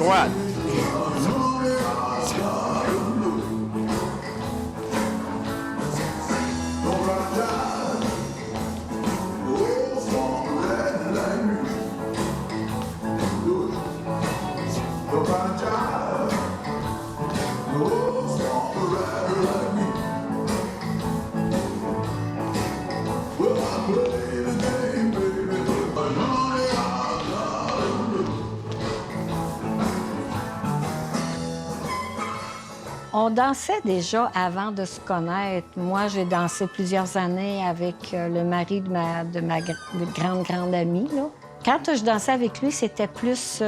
droite. On dansait déjà avant de se connaître. Moi, j'ai dansé plusieurs années avec le mari de ma grande amie, là. Quand je dansais avec lui, c'était plus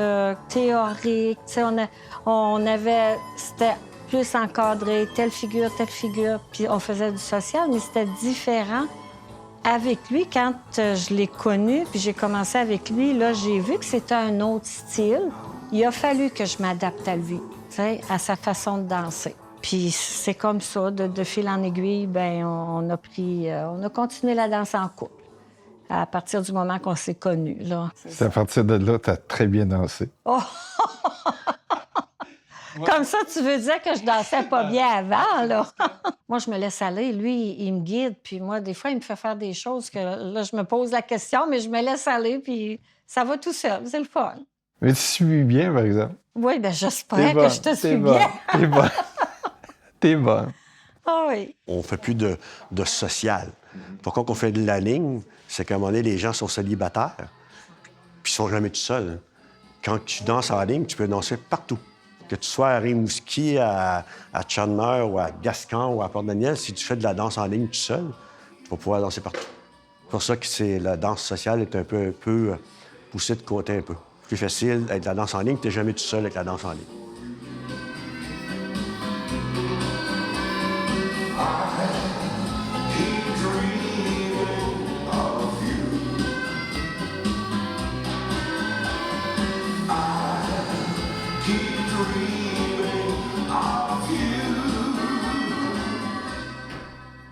théorique. Tu sais, c'était plus encadré, telle figure, puis on faisait du social, mais c'était différent. Avec lui, quand je l'ai connu, puis j'ai commencé avec lui, là, j'ai vu que c'était un autre style. Il a fallu que je m'adapte à lui, tu sais, à sa façon de danser. Puis c'est comme ça, de fil en aiguille, bien, on a continué la danse en couple. À partir du moment qu'on s'est connus, là. C'est à partir de là, tu as très bien dansé. Oh! Comme ça, tu veux dire que je dansais pas bien avant, là? Moi, je me laisse aller. Lui, il me guide. Puis moi, des fois, il me fait faire des choses que là, je me pose la question, mais je me laisse aller, puis ça va tout seul. C'est le fun. Mais tu suis bien, par exemple. Oui, bien, j'espère que je te suis bien. T'es bonne. T'es bonne. Ah oui. On fait plus de social. Pourquoi qu'on fait de la ligne? C'est qu'à un moment donné, les gens sont célibataires, puis ils sont jamais tout seuls. Quand tu danses en ligne, tu peux danser partout. Que tu sois à Rimouski, à Chandler, ou à Gascon, ou à Port-Daniel, si tu fais de la danse en ligne tout seul, tu vas pouvoir danser partout. C'est pour ça que la danse sociale est un peu poussée de côté un peu. Plus facile avec la danse en ligne, tu n'es jamais tout seul avec la danse en ligne.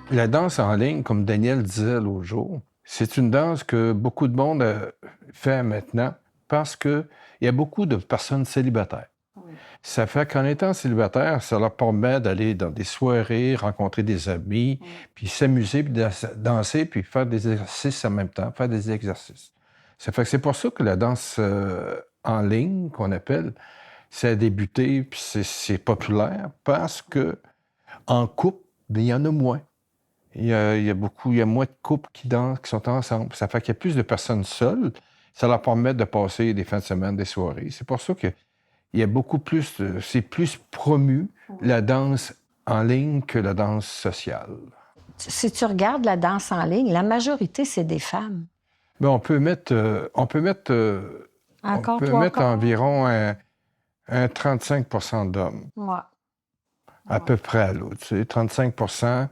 La danse en ligne, comme Daniel disait l'autre jour, c'est une danse que beaucoup de monde fait maintenant parce qu'il y a beaucoup de personnes célibataires. Oui. Ça fait qu'en étant célibataire, ça leur permet d'aller dans des soirées, rencontrer des amis, puis s'amuser, puis danser, puis faire des exercices en même temps, faire des exercices. Ça fait que c'est pour ça que la danse en ligne, qu'on appelle, ça a débuté, puis c'est populaire, parce que en couple, bien, il y en a moins. Il y a moins de couples qui dansent, qui sont ensemble. Ça fait qu'il y a plus de personnes seules. Ça leur permet de passer des fins de semaine, des soirées. C'est pour ça qu'il y a beaucoup plus... c'est plus promu, la danse en ligne, que la danse sociale. Si tu regardes la danse en ligne, la majorité, c'est des femmes. Bien, on peut mettre environ un 35 % d'hommes. Ouais. À peu près à l'autre. Tu sais, 35 %.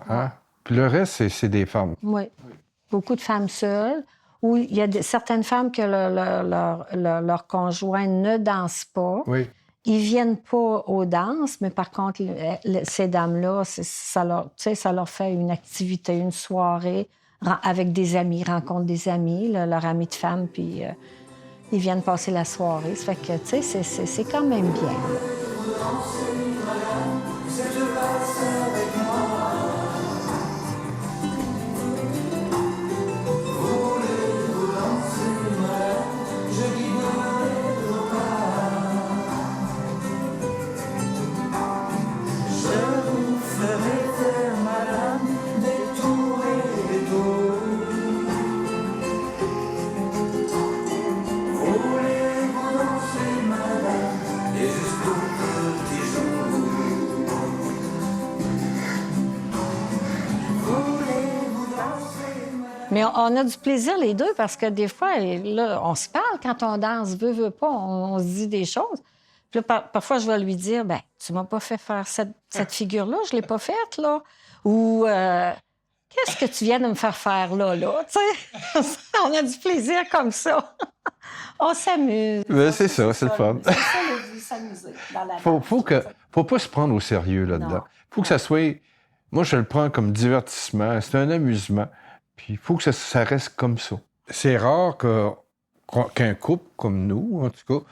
Hein? Puis le reste, c'est des femmes. Oui. Beaucoup de femmes seules, où il y a certaines femmes que leur conjoint ne danse pas. Oui. Ils viennent pas aux danses, mais par contre, ces dames-là, ça leur fait une activité, une soirée avec des amis, rencontrent des amis, leur ami de femme, puis ils viennent passer la soirée. Ça fait que, tu sais, c'est quand même bien. Mais on a du plaisir les deux parce que des fois, là, on se parle quand on danse, veut pas, on se dit des choses. Puis là, parfois, je vais lui dire, ben, tu m'as pas fait faire cette figure-là, je l'ai pas faite, là. Ou, qu'est-ce que tu viens de me faire faire là? Tu sais, on a du plaisir comme ça. On s'amuse. Ben, c'est ça, c'est le fun. C'est ça, le but, s'amuser dans la danse. Faut pas se prendre au sérieux là-dedans. Faut que ça soit... Moi, je le prends comme divertissement. C'est un amusement. Puis il faut que ça reste comme ça. C'est rare qu'un couple comme nous, en tout cas,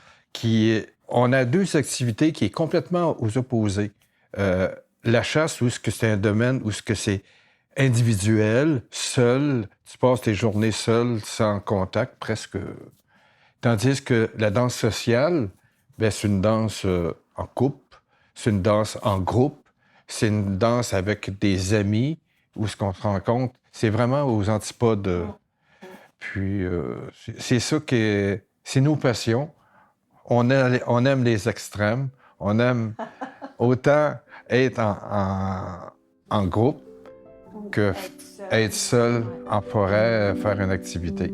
on a deux activités qui est complètement aux opposés. La chasse, où est-ce que c'est un domaine, où est-ce que c'est individuel, seul, tu passes tes journées seul, sans contact, presque. Tandis que la danse sociale, bien, c'est une danse en couple, c'est une danse en groupe, c'est une danse avec des amis, où est-ce qu'on se rencontre. C'est vraiment aux antipodes. Puis, c'est ça qui est... C'est nos passions. On aime les extrêmes. On aime autant être en groupe que être seul en forêt, faire une activité.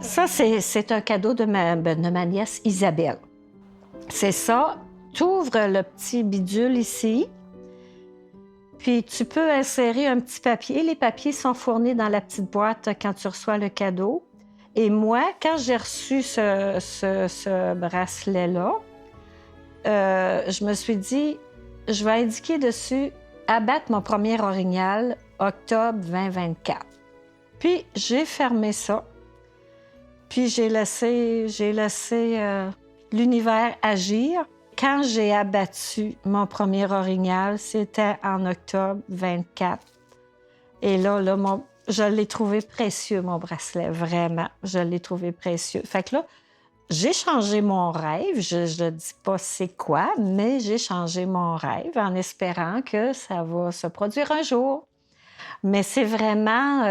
Ça, c'est un cadeau de ma nièce Isabelle. C'est ça. Tu ouvres le petit bidule ici, puis tu peux insérer un petit papier. Les papiers sont fournis dans la petite boîte quand tu reçois le cadeau. Et moi, quand j'ai reçu ce bracelet-là, je me suis dit, je vais indiquer dessus « Abattre mon premier orignal, octobre 2024 ». Puis, j'ai fermé ça. Puis, j'ai laissé l'univers agir. Quand j'ai abattu mon premier orignal, c'était en octobre 24. Et là, je l'ai trouvé précieux, mon bracelet, vraiment. Je l'ai trouvé précieux. Fait que là, j'ai changé mon rêve. Je ne dis pas c'est quoi, mais j'ai changé mon rêve en espérant que ça va se produire un jour. Mais c'est vraiment...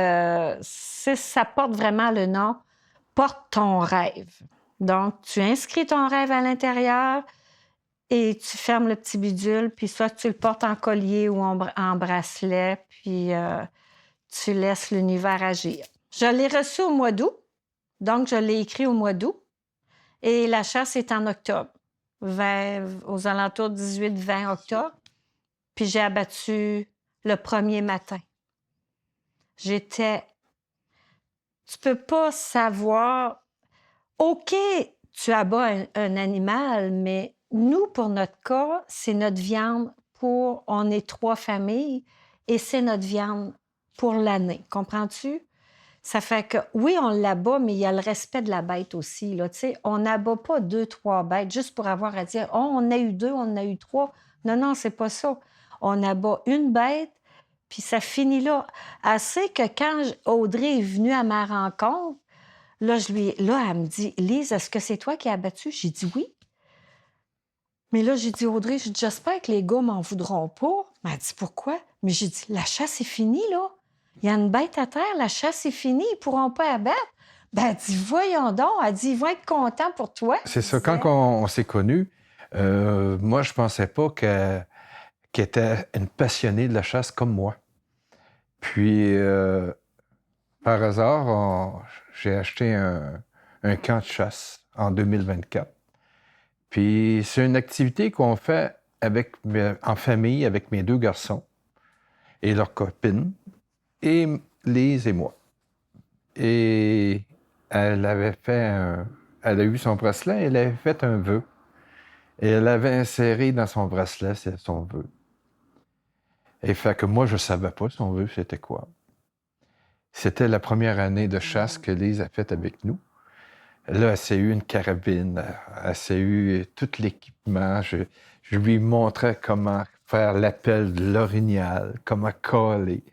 ça porte vraiment le nom « Porte ton rêve ». Donc, tu inscris ton rêve à l'intérieur et tu fermes le petit bidule, puis soit tu le portes en collier ou en bracelet, puis tu laisses l'univers agir. Je l'ai reçu au mois d'août, donc je l'ai écrit au mois d'août, et la chasse est en octobre, aux alentours du 18-20 octobre, puis j'ai abattu le premier matin. Tu peux pas savoir... OK, tu abats un animal, mais nous, pour notre cas, c'est notre viande on est 3 familles et c'est notre viande pour l'année. Comprends-tu? Ça fait que, oui, on l'abat, mais il y a le respect de la bête aussi. Là, on n'abat pas 2-3 bêtes juste pour avoir à dire « Oh, on a eu 2, on en a eu 3. » Non, c'est pas ça. On abat une bête, puis ça finit là. Assez que quand Audrey est venue à ma rencontre, là, elle me dit « Lise, est-ce que c'est toi qui as abattu? » J'ai dit « Oui. » Mais là, j'ai dit « Audrey, j'espère que les gars m'en voudront pas. » Elle m'a dit « Pourquoi? » Mais j'ai dit « La chasse est finie, là. Il y a une bête à terre, la chasse est finie, ils pourront pas abattre. » Ben, elle dit « Voyons donc. » Elle dit « Ils vont être contents pour toi. » C'est ça. Quand on s'est connus, moi, je pensais pas qu'elle était une passionnée de la chasse comme moi. Puis, par hasard, j'ai acheté un camp de chasse en 2024. Puis c'est une activité qu'on fait en famille avec mes 2 garçons et leurs copines, et Lise et moi. Et elle a eu son bracelet, elle avait fait un vœu. Et elle avait inséré dans son bracelet son vœu. Et fait que moi, je savais pas son vœu, c'était quoi. C'était la première année de chasse que Lise a faite avec nous. Là, elle s'est eu une carabine, elle s'est eu tout l'équipement. Je lui montrais comment faire l'appel de l'orignal, comment coller.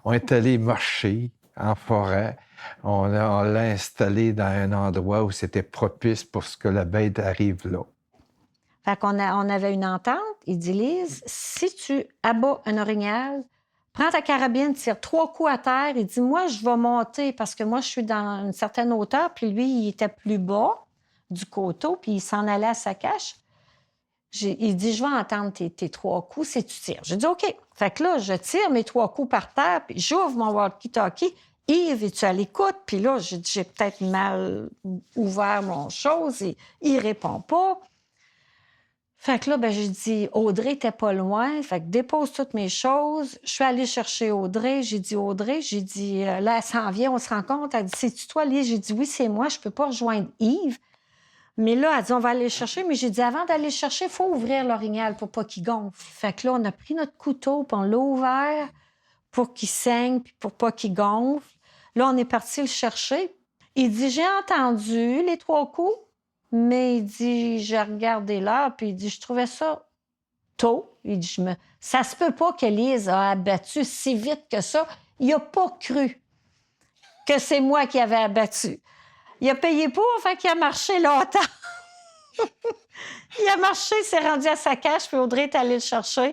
On est allé marcher en forêt. On l'a installé dans un endroit où c'était propice pour que la bête arrive là. Fait qu'on avait une entente. Il dit « Lise, si tu abats un orignal, prends ta carabine, tire 3 coups à terre. » Il dit « Moi, je vais monter parce que moi, je suis dans une certaine hauteur. » Puis lui, il était plus bas du coteau, puis il s'en allait à sa cache. Il dit « Je vais entendre tes 3 coups si tu tires. » J'ai dit « OK. » Fait que là, je tire mes 3 coups par terre, puis j'ouvre mon walkie-talkie. « Yves, es-tu à l'écoute? » Puis là, j'ai peut-être mal ouvert mon chose. Et il répond pas. Fait que là, ben, j'ai dit, Audrey n'était pas loin. Fait que dépose toutes mes choses. Je suis allée chercher Audrey. J'ai dit, Audrey, là, elle s'en vient, on se rencontre. Elle dit, c'est-tu toi, Lise? J'ai dit, oui, c'est moi. Je peux pas rejoindre Yves. Mais là, elle dit, on va aller le chercher. Mais j'ai dit, avant d'aller le chercher, il faut ouvrir l'orignal pour pas qu'il gonfle. Fait que là, on a pris notre couteau, puis on l'a ouvert pour qu'il saigne, puis pour pas qu'il gonfle. Là, on est parti le chercher. Il dit, j'ai entendu les 3 coups, mais il dit, j'ai regardé l'heure, puis il dit, je trouvais ça tôt. Il dit, ça se peut pas qu'Élise a abattu si vite que ça. Il a pas cru que c'est moi qui avais abattu. Il a payé pour, fait qu'il a marché longtemps. Il a marché, il s'est rendu à sa cache, puis Audrey est allée le chercher.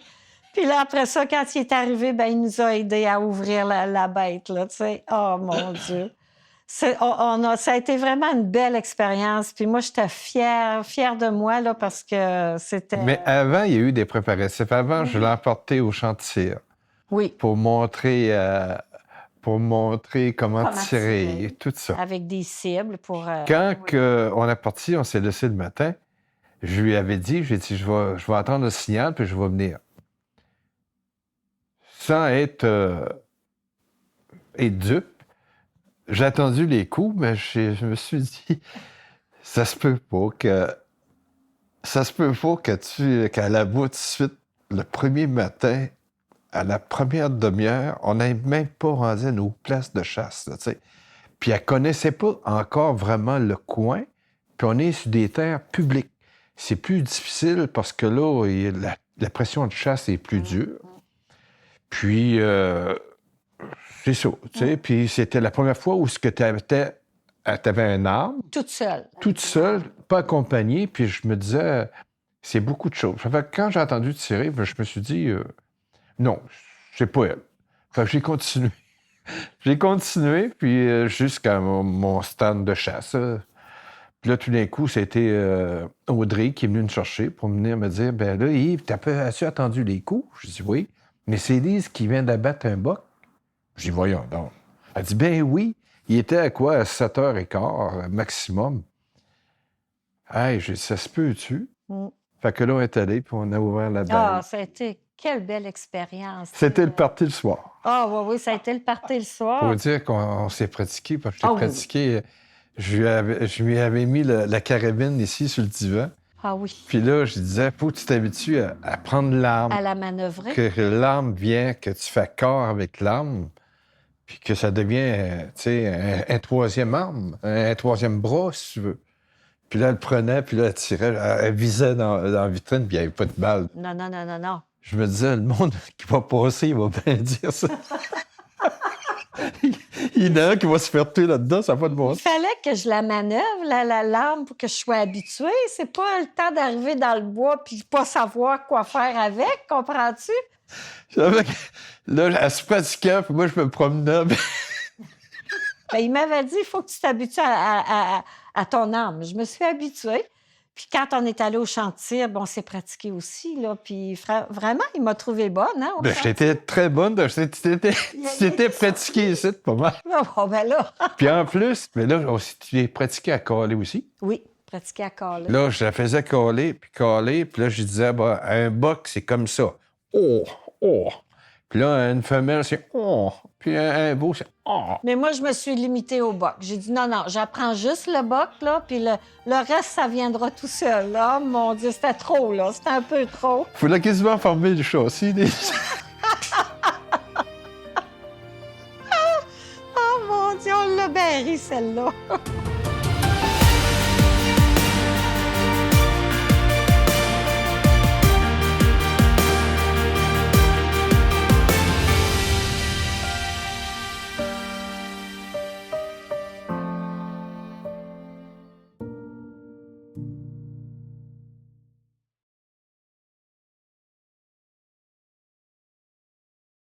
Puis là, après ça, quand il est arrivé, ben, il nous a aidés à ouvrir la bête, là, tu sais. Oh, mon Dieu! Ça a été vraiment une belle expérience. Puis moi, j'étais fière de moi, là, parce que c'était... Mais avant, il y a eu des préparatifs. Avant, je l'ai emporté au champ de tir Oui, pour montrer comment tirer, tout ça. avec des cibles pour... Quand on est parti, on s'est laissé le matin, je lui avais dit, j'ai dit, je vais attendre le signal, puis je vais venir. Sans être dupe, j'ai attendu les coups, mais je me suis dit, ça se peut pas qu'elle avoue tout de suite, le premier matin, à la première demi-heure, on n'est même pas rendu à nos places de chasse, là, tu sais. Puis elle connaissait pas encore vraiment le coin, puis on est sur des terres publiques. C'est plus difficile parce que là, la pression de chasse est plus dure. Puis, c'est ça, tu sais. Puis c'était la première fois où tu avais un arme. toute seule. Toute seule, pas accompagnée. Puis je me disais, c'est beaucoup de choses. Fait que quand j'ai entendu tirer, ben, je me suis dit, non, c'est pas elle. Fait que j'ai continué. J'ai continué, puis jusqu'à mon stand de chasse. Puis là, tout d'un coup, c'était Audrey qui est venue me chercher pour venir me dire, ben là, Yves, as-tu attendu les coups? Je dis oui. Mais c'est Lise qui vient d'abattre un boc. Je dis, voyons donc. Elle dit, ben oui. Il était à quoi? À 7h15 maximum. Hey, j'ai dit, ça se peut-tu? Fait que là, on est allé, puis on a ouvert la balle. Ah, ça a été... Quelle belle expérience. C'était le party le soir. Ah, oui, ça a été le party le soir. Faut dire qu'on s'est pratiqué, parce que Ah j'ai oui. pratiqué. Je lui avais mis la carabine ici sur le divan. Ah oui. Puis là, je disais, faut que tu t'habitues à prendre l'arme. À la manœuvrer. Que l'arme vient, que tu fais corps avec l'arme, puis que ça devient, tu sais, un troisième arme, un troisième bras, si tu veux. Puis là, elle prenait, puis là, elle tirait, elle visait dans la vitrine, puis il n'y avait pas de balle. Non. Je me disais, le monde qui va passer, il va bien dire ça. Il y en a un qui va se faire tuer là-dedans, ça n'a pas de bon Il sens. fallait que je la manœuvre, la lame, pour que je sois habituée. C'est pas le temps d'arriver dans le bois puis pas savoir quoi faire avec, comprends-tu? Là, elle se pratiquait, puis moi, je me promenais. Ben, il m'avait dit, il faut que tu t'habitues à ton arme. Je me suis habituée. Puis quand on est allé au champ de tir, on s'est pratiqué aussi, là. Puis vraiment, il m'a trouvée bonne, hein? Ben, j'étais très bonne. Tu t'étais pratiquée ici, pas mal. Oh, ben là. Puis en plus, mais là, tu es pratiqué à caler aussi. Oui, pratiquer à caler. Là, je la faisais caler, puis là, je disais, bah, un boc, c'est comme ça. Oh. Puis là, une femelle, c'est oh. Puis un beau, c'est oh. Mais moi, je me suis limitée au boc. J'ai dit non, j'apprends juste le boc, là, puis le reste, ça viendra tout seul. Là. Mon Dieu, c'était trop, là. C'était un peu trop. Faut là quasiment former le châssis. Oh mon Dieu, on l'a bien ri, celle-là.